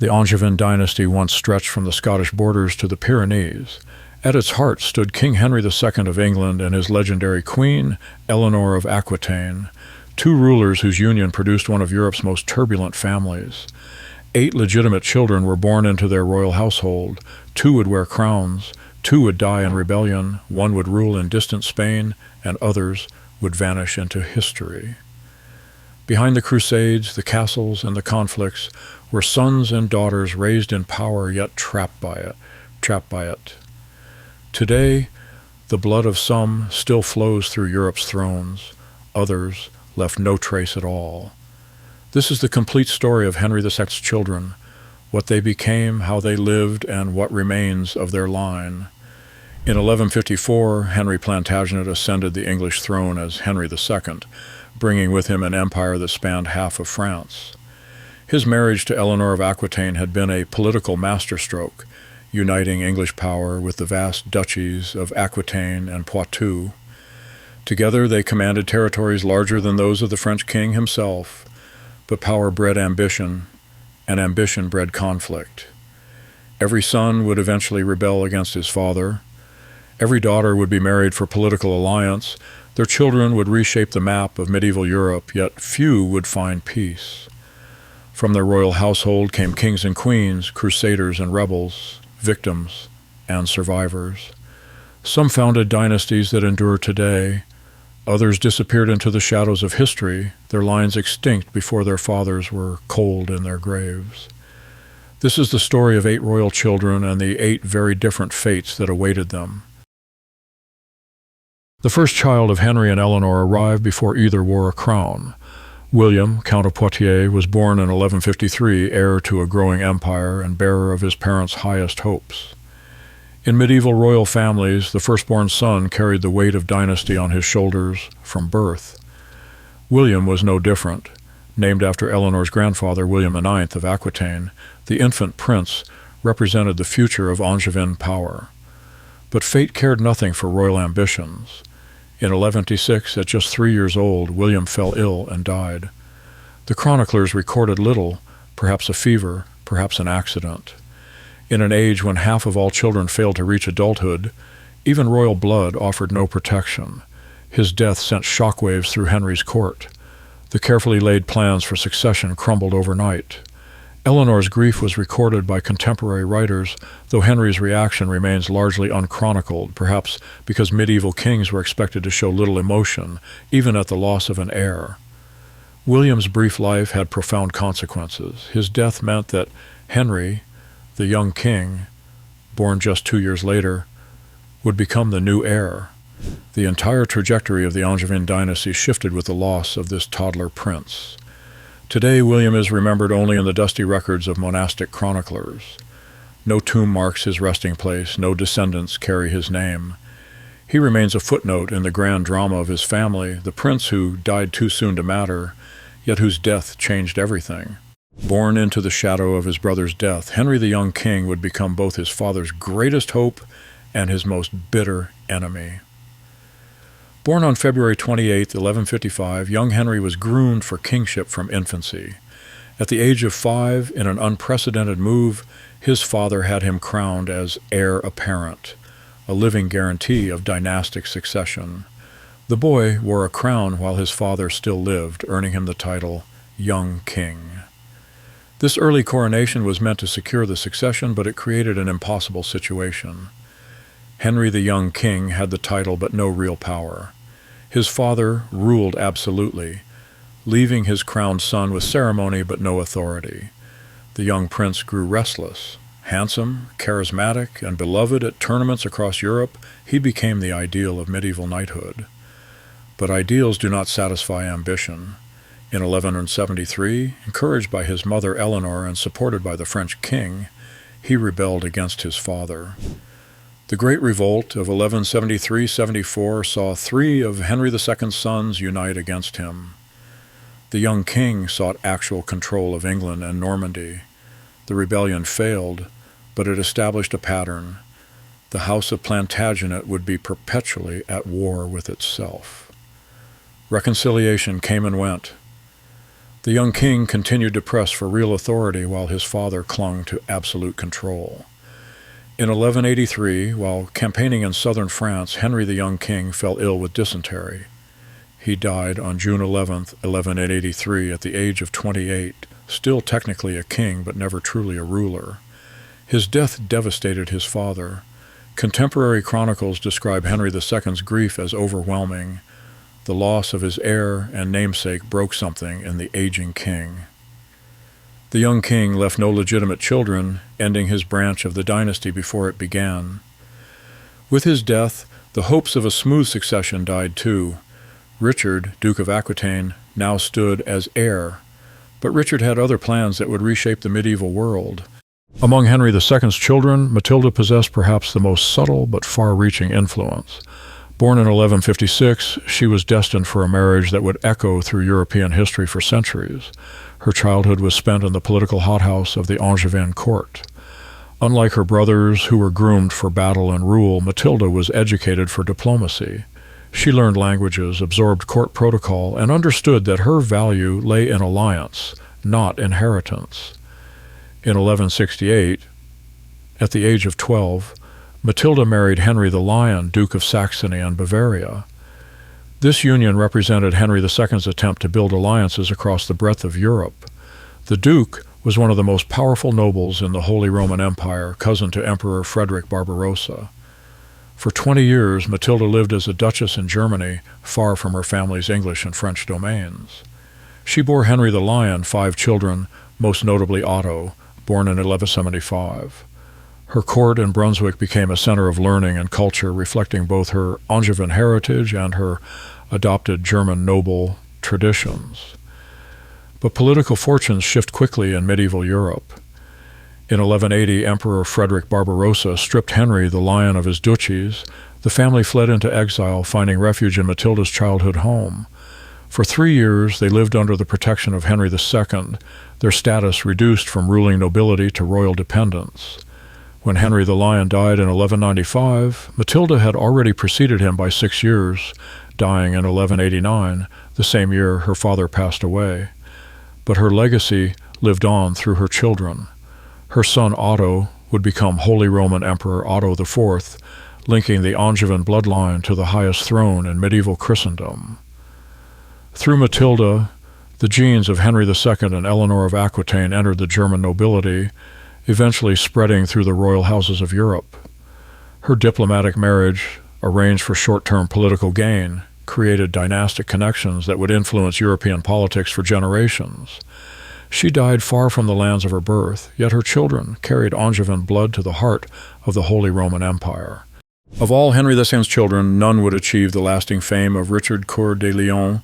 The Angevin dynasty once stretched from the Scottish borders to the Pyrenees. At its heart stood King Henry II of England and his legendary queen, Eleanor of Aquitaine, two rulers whose union produced one of Europe's most turbulent families. 8 legitimate children were born into their royal household. 2 would wear crowns, 2 would die in rebellion, 1 would rule in distant Spain, and others would vanish into history. Behind the crusades, the castles, and the conflicts were sons and daughters raised in power yet trapped by it. Today, the blood of some still flows through Europe's thrones. Others left no trace at all. This is the complete story of Henry II's children, what they became, how they lived, and what remains of their line. In 1154, Henry Plantagenet ascended the English throne as Henry II, bringing with him an empire that spanned half of France. His marriage to Eleanor of Aquitaine had been a political masterstroke, uniting English power with the vast duchies of Aquitaine and Poitou. Together they commanded territories larger than those of the French king himself, but power bred ambition, and ambition bred conflict. Every son would eventually rebel against his father. Every daughter would be married for political alliance. Their children would reshape the map of medieval Europe, yet few would find peace. From their royal household came kings and queens, crusaders and rebels, victims and survivors. Some founded dynasties that endure today. Others disappeared into the shadows of history, their lines extinct before their fathers were cold in their graves. This is the story of 8 royal children and the 8 very different fates that awaited them. The first child of Henry and Eleanor arrived before either wore a crown. William, Count of Poitiers, was born in 1153, heir to a growing empire and bearer of his parents' highest hopes. In medieval royal families, the firstborn son carried the weight of dynasty on his shoulders from birth. William was no different. Named after Eleanor's grandfather, William IX of Aquitaine, the infant prince represented the future of Angevin power. But fate cared nothing for royal ambitions. In 1156, at just 3 years old, William fell ill and died. The chroniclers recorded little, perhaps a fever, perhaps an accident. In an age when half of all children failed to reach adulthood, even royal blood offered no protection. His death sent shockwaves through Henry's court. The carefully laid plans for succession crumbled overnight. Eleanor's grief was recorded by contemporary writers, though Henry's reaction remains largely unchronicled, perhaps because medieval kings were expected to show little emotion, even at the loss of an heir. William's brief life had profound consequences. His death meant that Henry, the young king, born just 2 years later, would become the new heir. The entire trajectory of the Angevin dynasty shifted with the loss of this toddler prince. Today, William is remembered only in the dusty records of monastic chroniclers. No tomb marks his resting place, no descendants carry his name. He remains a footnote in the grand drama of his family, the prince who died too soon to matter, yet whose death changed everything. Born into the shadow of his brother's death, Henry the young king would become both his father's greatest hope and his most bitter enemy. Born on February 28, 1155, young Henry was groomed for kingship from infancy. At the age of 5, in an unprecedented move, his father had him crowned as heir apparent, a living guarantee of dynastic succession. The boy wore a crown while his father still lived, earning him the title Young King. This early coronation was meant to secure the succession, but it created an impossible situation. Henry the young king had the title but no real power. His father ruled absolutely, leaving his crowned son with ceremony but no authority. The young prince grew restless. Handsome, charismatic, and beloved at tournaments across Europe, he became the ideal of medieval knighthood. But ideals do not satisfy ambition. In 1173, encouraged by his mother Eleanor and supported by the French king, he rebelled against his father. The Great Revolt of 1173-74 saw 3 of Henry II's sons unite against him. The young king sought actual control of England and Normandy. The rebellion failed, but it established a pattern. The House of Plantagenet would be perpetually at war with itself. Reconciliation came and went. The young king continued to press for real authority while his father clung to absolute control. In 1183, while campaigning in southern France, Henry the young king fell ill with dysentery. He died on June 11, 1183, at the age of 28, still technically a king but never truly a ruler. His death devastated his father. Contemporary chronicles describe Henry II's grief as overwhelming. The loss of his heir and namesake broke something in the aging king. The young king left no legitimate children, ending his branch of the dynasty before it began. With his death, the hopes of a smooth succession died too. Richard, Duke of Aquitaine, now stood as heir, but Richard had other plans that would reshape the medieval world. Among Henry II's children, Matilda possessed perhaps the most subtle but far-reaching influence. Born in 1156, she was destined for a marriage that would echo through European history for centuries. Her childhood was spent in the political hothouse of the Angevin court. Unlike her brothers, who were groomed for battle and rule, Matilda was educated for diplomacy. She learned languages, absorbed court protocol, and understood that her value lay in alliance, not inheritance. In 1168, at the age of 12, Matilda married Henry the Lion, Duke of Saxony and Bavaria. This union represented Henry II's attempt to build alliances across the breadth of Europe. The Duke was one of the most powerful nobles in the Holy Roman Empire, cousin to Emperor Frederick Barbarossa. For 20 years, Matilda lived as a duchess in Germany, far from her family's English and French domains. She bore Henry the Lion 5 children, most notably Otto, born in 1175. Her court in Brunswick became a center of learning and culture, reflecting both her Angevin heritage and her adopted German noble traditions. But political fortunes shift quickly in medieval Europe. In 1180, Emperor Frederick Barbarossa stripped Henry the Lion of his duchies. The family fled into exile, finding refuge in Matilda's childhood home. For 3 years, they lived under the protection of Henry II, their status reduced from ruling nobility to royal dependence. When Henry the Lion died in 1195, Matilda had already preceded him by 6 years, dying in 1189, the same year her father passed away. But her legacy lived on through her children. Her son Otto would become Holy Roman Emperor Otto IV, linking the Angevin bloodline to the highest throne in medieval Christendom. Through Matilda, the genes of Henry II and Eleanor of Aquitaine entered the German nobility, eventually spreading through the royal houses of Europe. Her diplomatic marriage, arranged for short-term political gain, created dynastic connections that would influence European politics for generations. She died far from the lands of her birth, yet her children carried Angevin blood to the heart of the Holy Roman Empire. Of all Henry VI's children, none would achieve the lasting fame of Richard Coeur de Lion,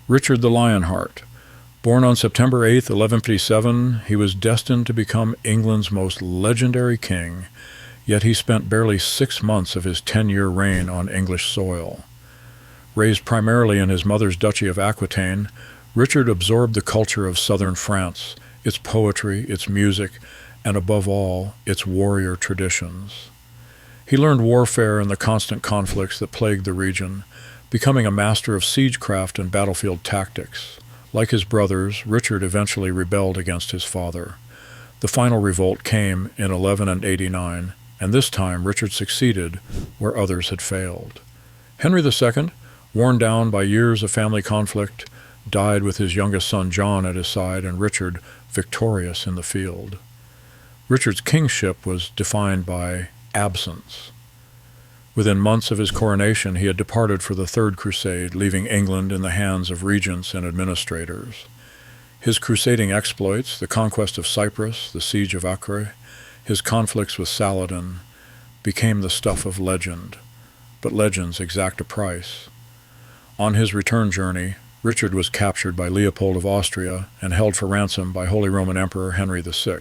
Richard the Lionheart. Born on September 8, 1157, he was destined to become England's most legendary king, yet he spent barely 6 months of his 10-year reign on English soil. Raised primarily in his mother's duchy of Aquitaine, Richard absorbed the culture of southern France, its poetry, its music, and above all, its warrior traditions. He learned warfare and the constant conflicts that plagued the region, becoming a master of siegecraft and battlefield tactics. Like his brothers, Richard eventually rebelled against his father. The final revolt came in 1189, and this time Richard succeeded where others had failed. Henry II, worn down by years of family conflict, died with his youngest son John at his side and Richard victorious in the field. Richard's kingship was defined by absence. Within months of his coronation, he had departed for the Third Crusade, leaving England in the hands of regents and administrators. His crusading exploits, the conquest of Cyprus, the siege of Acre, his conflicts with Saladin, became the stuff of legend. But legends exact a price. On his return journey, Richard was captured by Leopold of Austria and held for ransom by Holy Roman Emperor Henry VI.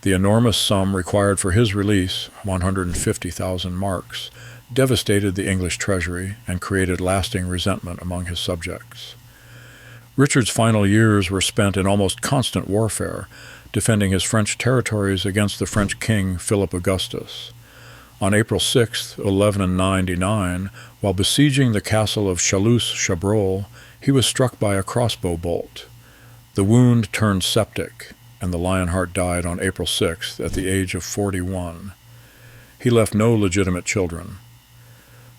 The enormous sum required for his release, 150,000 marks, devastated the English treasury and created lasting resentment among his subjects. Richard's final years were spent in almost constant warfare, defending his French territories against the French king Philip Augustus. On April 6, 1199, while besieging the castle of Chalus-Chabrol, he was struck by a crossbow bolt. The wound turned septic, and the Lionheart died on April 6th at the age of 41. He left no legitimate children.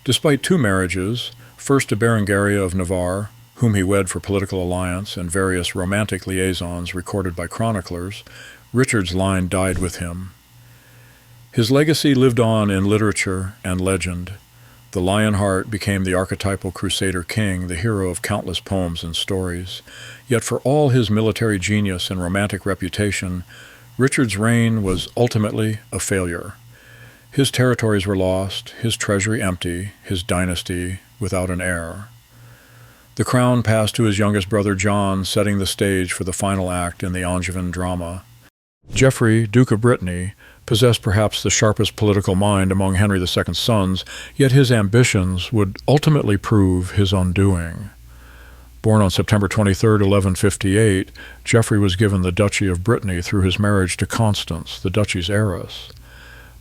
Despite 2 marriages, first to Berengaria of Navarre, whom he wed for political alliance, and various romantic liaisons recorded by chroniclers, Richard's line died with him. His legacy lived on in literature and legend. The Lionheart became the archetypal crusader king, the hero of countless poems and stories. Yet for all his military genius and romantic reputation, Richard's reign was ultimately a failure. His territories were lost, his treasury empty, his dynasty without an heir. The crown passed to his youngest brother John, setting the stage for the final act in the Angevin drama. Geoffrey, Duke of Brittany, possessed perhaps the sharpest political mind among Henry II's sons, yet his ambitions would ultimately prove his undoing. Born on September 23, 1158, Geoffrey was given the Duchy of Brittany through his marriage to Constance, the duchy's heiress.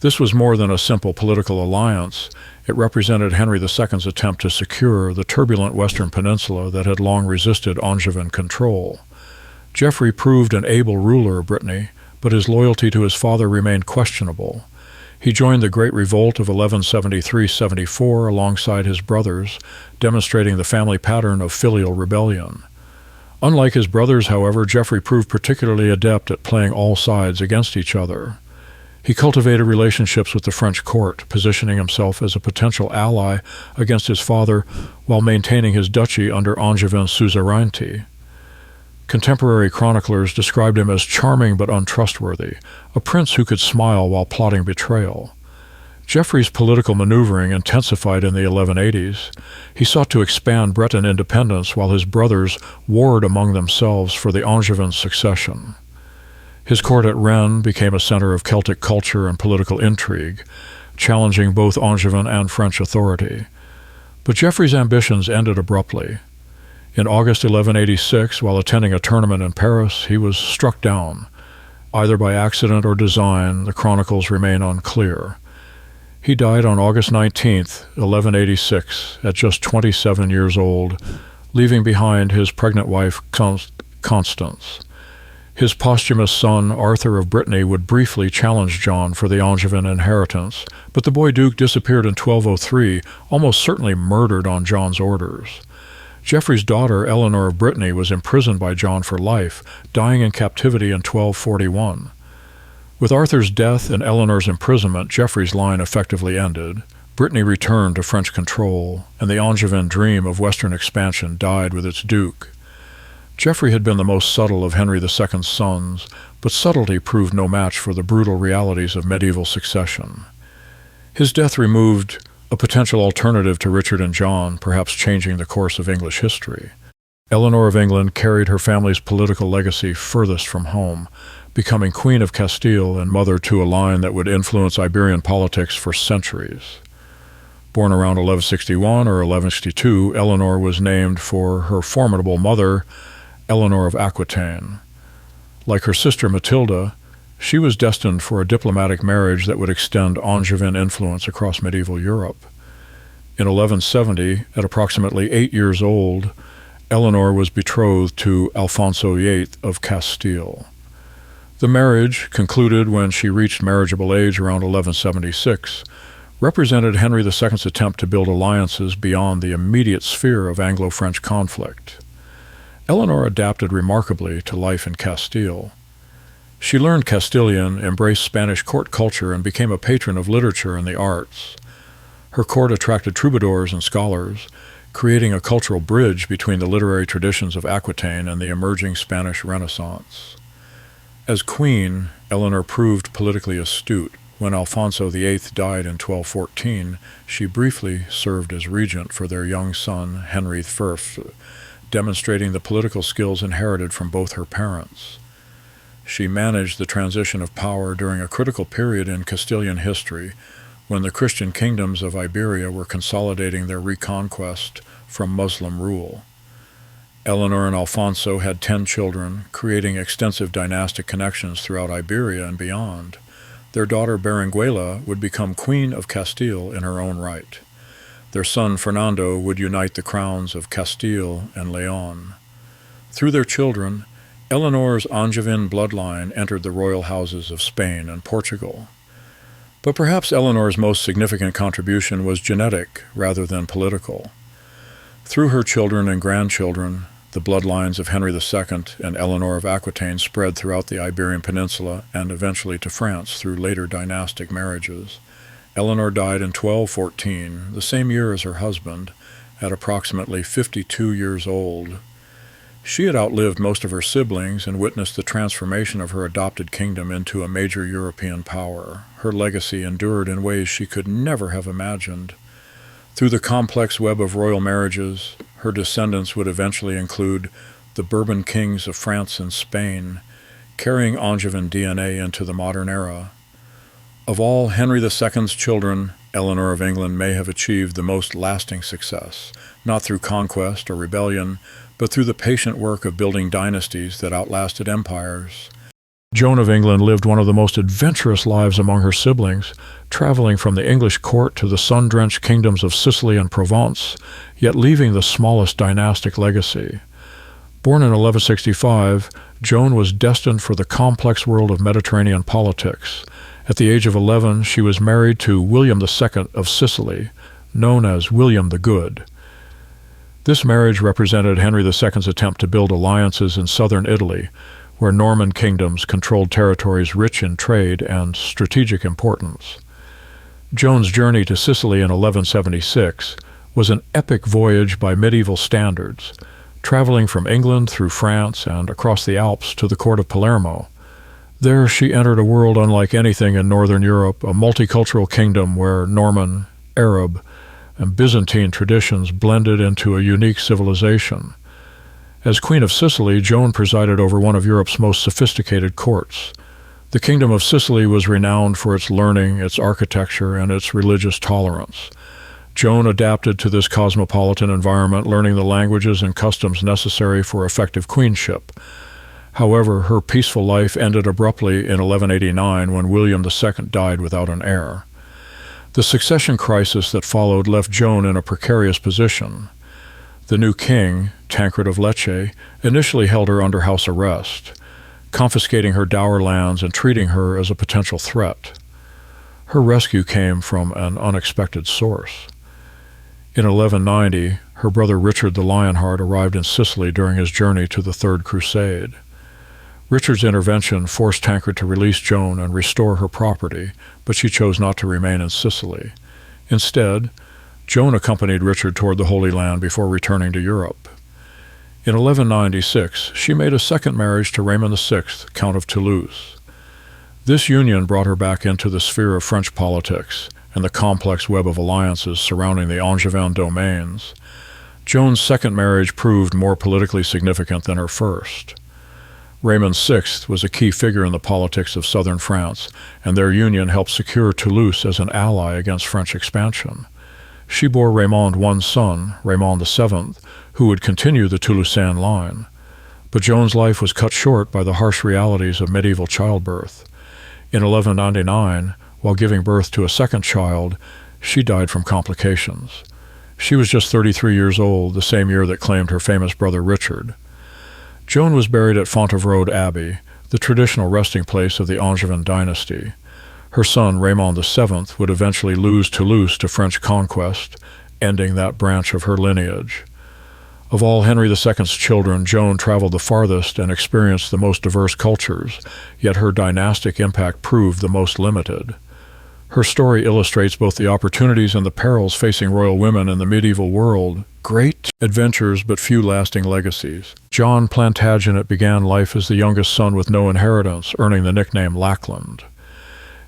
This was more than a simple political alliance. It represented Henry II's attempt to secure the turbulent western peninsula that had long resisted Angevin control. Geoffrey proved an able ruler of Brittany, but his loyalty to his father remained questionable. He joined the Great Revolt of 1173-74 alongside his brothers, demonstrating the family pattern of filial rebellion. Unlike his brothers, however, Geoffrey proved particularly adept at playing all sides against each other. He cultivated relationships with the French court, positioning himself as a potential ally against his father while maintaining his duchy under Angevin suzerainty. Contemporary chroniclers described him as charming but untrustworthy, a prince who could smile while plotting betrayal. Geoffrey's political maneuvering intensified in the 1180s. He sought to expand Breton independence while his brothers warred among themselves for the Angevin succession. His court at Rennes became a center of Celtic culture and political intrigue, challenging both Angevin and French authority. But Geoffrey's ambitions ended abruptly. In August 1186, while attending a tournament in Paris, he was struck down. Either by accident or design, the chronicles remain unclear. He died on August 19, 1186, at just 27 years old, leaving behind his pregnant wife Constance. His posthumous son, Arthur of Brittany, would briefly challenge John for the Angevin inheritance, but the boy duke disappeared in 1203, almost certainly murdered on John's orders. Geoffrey's daughter, Eleanor of Brittany, was imprisoned by John for life, dying in captivity in 1241. With Arthur's death and Eleanor's imprisonment, Geoffrey's line effectively ended. Brittany returned to French control, and the Angevin dream of western expansion died with its duke. Geoffrey had been the most subtle of Henry II's sons, but subtlety proved no match for the brutal realities of medieval succession. His death removed a potential alternative to Richard and John, perhaps changing the course of English history. Eleanor of England carried her family's political legacy furthest from home, becoming Queen of Castile and mother to a line that would influence Iberian politics for centuries. Born around 1161 or 1162, Eleanor was named for her formidable mother, Eleanor of Aquitaine. Like her sister Matilda, she was destined for a diplomatic marriage that would extend Angevin influence across medieval Europe. In 1170, at approximately 8 years old, Eleanor was betrothed to Alfonso VIII of Castile. The marriage, concluded when she reached marriageable age around 1176, represented Henry II's attempt to build alliances beyond the immediate sphere of Anglo-French conflict. Eleanor adapted remarkably to life in Castile. She learned Castilian, embraced Spanish court culture, and became a patron of literature and the arts. Her court attracted troubadours and scholars, creating a cultural bridge between the literary traditions of Aquitaine and the emerging Spanish Renaissance. As queen, Eleanor proved politically astute. When Alfonso VIII died in 1214, she briefly served as regent for their young son, Henry I, demonstrating the political skills inherited from both her parents. She managed the transition of power during a critical period in Castilian history when the Christian kingdoms of Iberia were consolidating their reconquest from Muslim rule. Eleanor and Alfonso had 10 children, creating extensive dynastic connections throughout Iberia and beyond. Their daughter Berenguela would become Queen of Castile in her own right. Their son Fernando would unite the crowns of Castile and Leon. Through their children, Eleanor's Angevin bloodline entered the royal houses of Spain and Portugal. But perhaps Eleanor's most significant contribution was genetic rather than political. Through her children and grandchildren, the bloodlines of Henry II and Eleanor of Aquitaine spread throughout the Iberian Peninsula and eventually to France through later dynastic marriages. Eleanor died in 1214, the same year as her husband, at approximately 52 years old. She had outlived most of her siblings and witnessed the transformation of her adopted kingdom into a major European power. Her legacy endured in ways she could never have imagined. Through the complex web of royal marriages, her descendants would eventually include the Bourbon kings of France and Spain, carrying Angevin DNA into the modern era. Of all Henry II's children, Eleanor of England may have achieved the most lasting success, not through conquest or rebellion, but through the patient work of building dynasties that outlasted empires. Joan of England lived one of the most adventurous lives among her siblings, traveling from the English court to the sun-drenched kingdoms of Sicily and Provence, yet leaving the smallest dynastic legacy. Born in 1165, Joan was destined for the complex world of Mediterranean politics. At the age of 11, she was married to William II of Sicily, known as William the Good. This marriage represented Henry II's attempt to build alliances in southern Italy, where Norman kingdoms controlled territories rich in trade and strategic importance. Joan's journey to Sicily in 1176 was an epic voyage by medieval standards, traveling from England through France and across the Alps to the court of Palermo. There she entered a world unlike anything in northern Europe, a multicultural kingdom where Norman, Arab, and Byzantine traditions blended into a unique civilization. As Queen of Sicily, Joan presided over one of Europe's most sophisticated courts. The Kingdom of Sicily was renowned for its learning, its architecture, and its religious tolerance. Joan adapted to this cosmopolitan environment, learning the languages and customs necessary for effective queenship. However, her peaceful life ended abruptly in 1189 when William II died without an heir. The succession crisis that followed left Joan in a precarious position. The new king, Tancred of Lecce, initially held her under house arrest, confiscating her dower lands and treating her as a potential threat. Her rescue came from an unexpected source. In 1190, her brother Richard the Lionheart arrived in Sicily during his journey to the Third Crusade. Richard's intervention forced Tancred to release Joan and restore her property, but she chose not to remain in Sicily. Instead, Joan accompanied Richard toward the Holy Land before returning to Europe. In 1196, she made a second marriage to Raymond VI, Count of Toulouse. This union brought her back into the sphere of French politics and the complex web of alliances surrounding the Angevin domains. Joan's second marriage proved more politically significant than her first. Raymond VI was a key figure in the politics of southern France, and their union helped secure Toulouse as an ally against French expansion. She bore Raymond one son, Raymond VII, who would continue the Toulousain line. But Joan's life was cut short by the harsh realities of medieval childbirth. In 1199, while giving birth to a second child, she died from complications. She was just 33 years old, the same year that claimed her famous brother Richard. Joan was buried at Fontevraud Abbey, the traditional resting place of the Angevin dynasty. Her son, Raymond VII, would eventually lose Toulouse to French conquest, ending that branch of her lineage. Of all Henry II's children, Joan traveled the farthest and experienced the most diverse cultures, yet her dynastic impact proved the most limited. Her story illustrates both the opportunities and the perils facing royal women in the medieval world. Great adventures, but few lasting legacies. John Plantagenet began life as the youngest son with no inheritance, earning the nickname Lackland.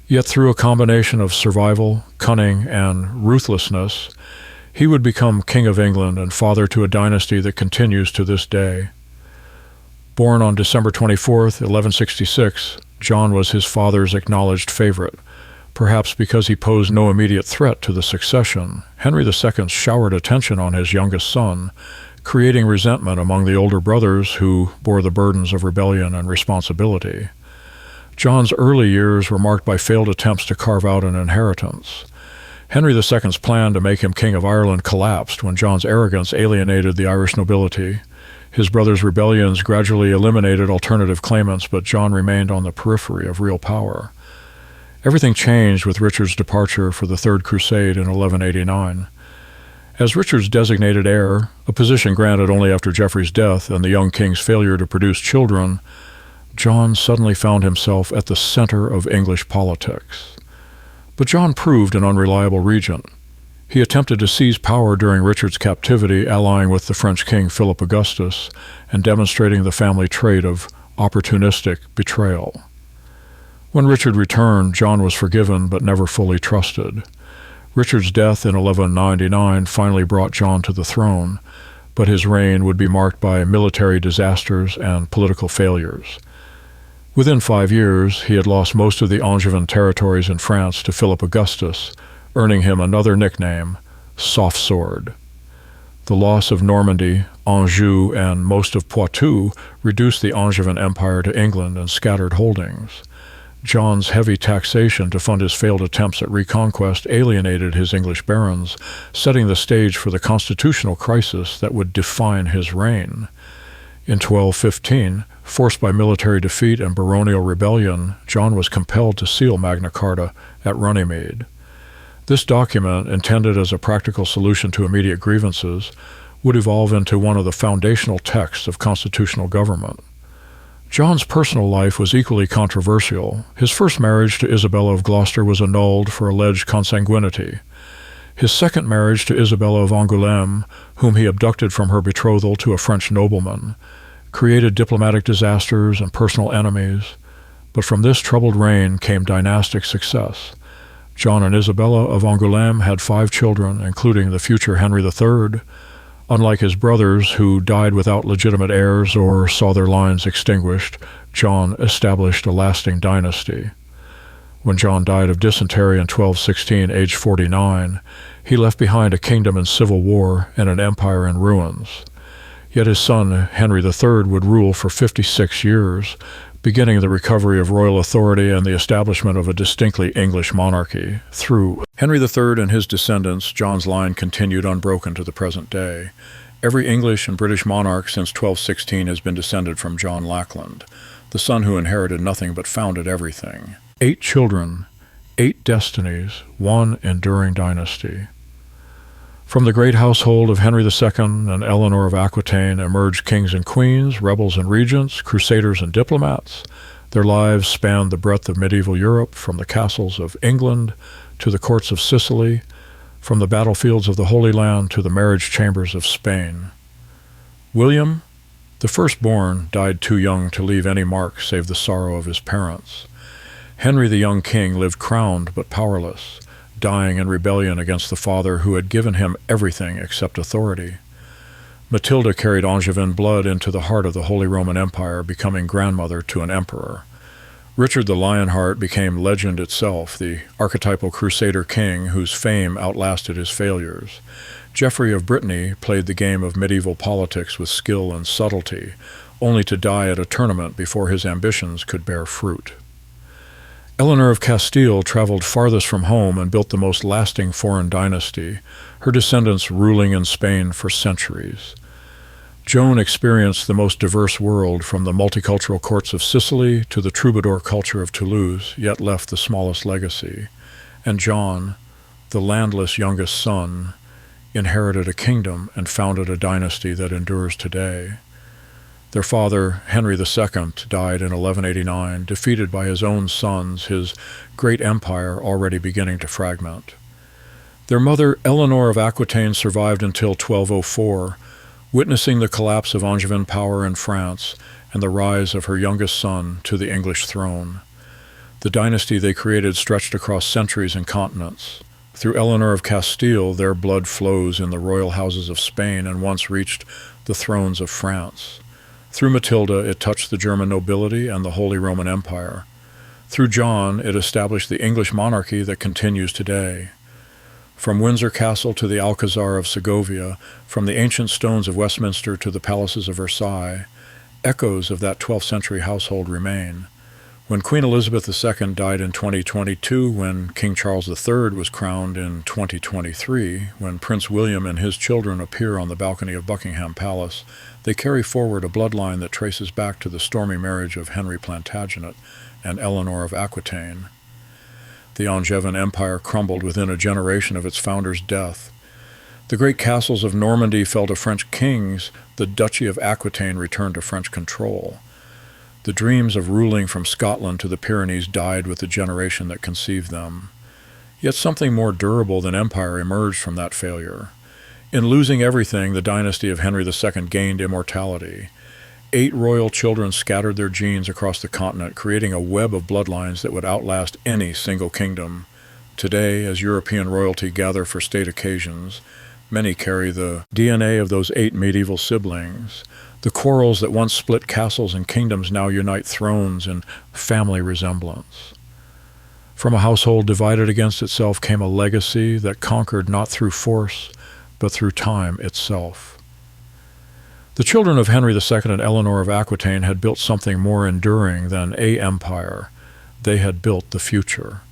Yet through a combination of survival, cunning, and ruthlessness, he would become King of England and father to a dynasty that continues to this day. Born on December 24th, 1166, John was his father's acknowledged favorite. Perhaps because he posed no immediate threat to the succession, Henry II showered attention on his youngest son, creating resentment among the older brothers who bore the burdens of rebellion and responsibility. John's early years were marked by failed attempts to carve out an inheritance. Henry II's plan to make him King of Ireland collapsed when John's arrogance alienated the Irish nobility. His brother's rebellions gradually eliminated alternative claimants, but John remained on the periphery of real power. Everything changed with Richard's departure for the Third Crusade in 1189. As Richard's designated heir, a position granted only after Geoffrey's death and the young king's failure to produce children, John suddenly found himself at the center of English politics. But John proved an unreliable regent. He attempted to seize power during Richard's captivity, allying with the French king Philip Augustus and demonstrating the family trait of opportunistic betrayal. When Richard returned, John was forgiven but never fully trusted. Richard's death in 1199 finally brought John to the throne, but his reign would be marked by military disasters and political failures. Within 5 years, he had lost most of the Angevin territories in France to Philip Augustus, earning him another nickname, Soft Sword. The loss of Normandy, Anjou, and most of Poitou reduced the Angevin Empire to England and scattered holdings. John's heavy taxation to fund his failed attempts at reconquest alienated his English barons, setting the stage for the constitutional crisis that would define his reign. In 1215, forced by military defeat and baronial rebellion, John was compelled to seal Magna Carta at Runnymede. This document, intended as a practical solution to immediate grievances, would evolve into one of the foundational texts of constitutional government. John's personal life was equally controversial. His first marriage to Isabella of Gloucester was annulled for alleged consanguinity. His second marriage to Isabella of Angoulême, whom he abducted from her betrothal to a French nobleman, created diplomatic disasters and personal enemies, but from this troubled reign came dynastic success. John and Isabella of Angoulême had 5 children, including the future Henry III. Unlike his brothers, who died without legitimate heirs or saw their lines extinguished, John established a lasting dynasty. When John died of dysentery in 1216, aged 49, he left behind a kingdom in civil war and an empire in ruins. Yet his son, Henry III, would rule for 56 years, beginning the recovery of royal authority and the establishment of a distinctly English monarchy. Through Henry III and his descendants, John's line continued unbroken to the present day. Every English and British monarch since 1216 has been descended from John Lackland, the son who inherited nothing but founded everything. 8 children, 8 destinies, 1 enduring dynasty. From the great household of Henry II and Eleanor of Aquitaine emerged kings and queens, rebels and regents, crusaders and diplomats. Their lives spanned the breadth of medieval Europe, from the castles of England to the courts of Sicily, from the battlefields of the Holy Land to the marriage chambers of Spain. William, the firstborn, died too young to leave any mark save the sorrow of his parents. Henry the young king lived crowned but powerless, dying in rebellion against the father who had given him everything except authority. Matilda carried Angevin blood into the heart of the Holy Roman Empire, becoming grandmother to an emperor. Richard the Lionheart became legend itself, the archetypal crusader king whose fame outlasted his failures. Geoffrey of Brittany played the game of medieval politics with skill and subtlety, only to die at a tournament before his ambitions could bear fruit. Eleanor of Castile traveled farthest from home and built the most lasting foreign dynasty, her descendants ruling in Spain for centuries. Joan experienced the most diverse world, from the multicultural courts of Sicily to the troubadour culture of Toulouse, yet left the smallest legacy. And John, the landless youngest son, inherited a kingdom and founded a dynasty that endures today. Their father, Henry II, died in 1189, defeated by his own sons, his great empire already beginning to fragment. Their mother, Eleanor of Aquitaine, survived until 1204, witnessing the collapse of Angevin power in France and the rise of her youngest son to the English throne. The dynasty they created stretched across centuries and continents. Through Eleanor of Castile, their blood flows in the royal houses of Spain and once reached the thrones of France. Through Matilda, it touched the German nobility and the Holy Roman Empire. Through John, it established the English monarchy that continues today. From Windsor Castle to the Alcazar of Segovia, from the ancient stones of Westminster to the palaces of Versailles, echoes of that 12th century household remain. When Queen Elizabeth II died in 2022, when King Charles III was crowned in 2023, when Prince William and his children appear on the balcony of Buckingham Palace, they carry forward a bloodline that traces back to the stormy marriage of Henry Plantagenet and Eleanor of Aquitaine. The Angevin Empire crumbled within a generation of its founder's death. The great castles of Normandy fell to French kings. The Duchy of Aquitaine returned to French control. The dreams of ruling from Scotland to the Pyrenees died with the generation that conceived them. Yet something more durable than empire emerged from that failure. In losing everything, the dynasty of Henry II gained immortality. 8 royal children scattered their genes across the continent, creating a web of bloodlines that would outlast any single kingdom. Today, as European royalty gather for state occasions, many carry the DNA of those 8 medieval siblings. The quarrels that once split castles and kingdoms now unite thrones in family resemblance. From a household divided against itself came a legacy that conquered not through force, but through time itself. The children of Henry II and Eleanor of Aquitaine had built something more enduring than an empire. They had built the future.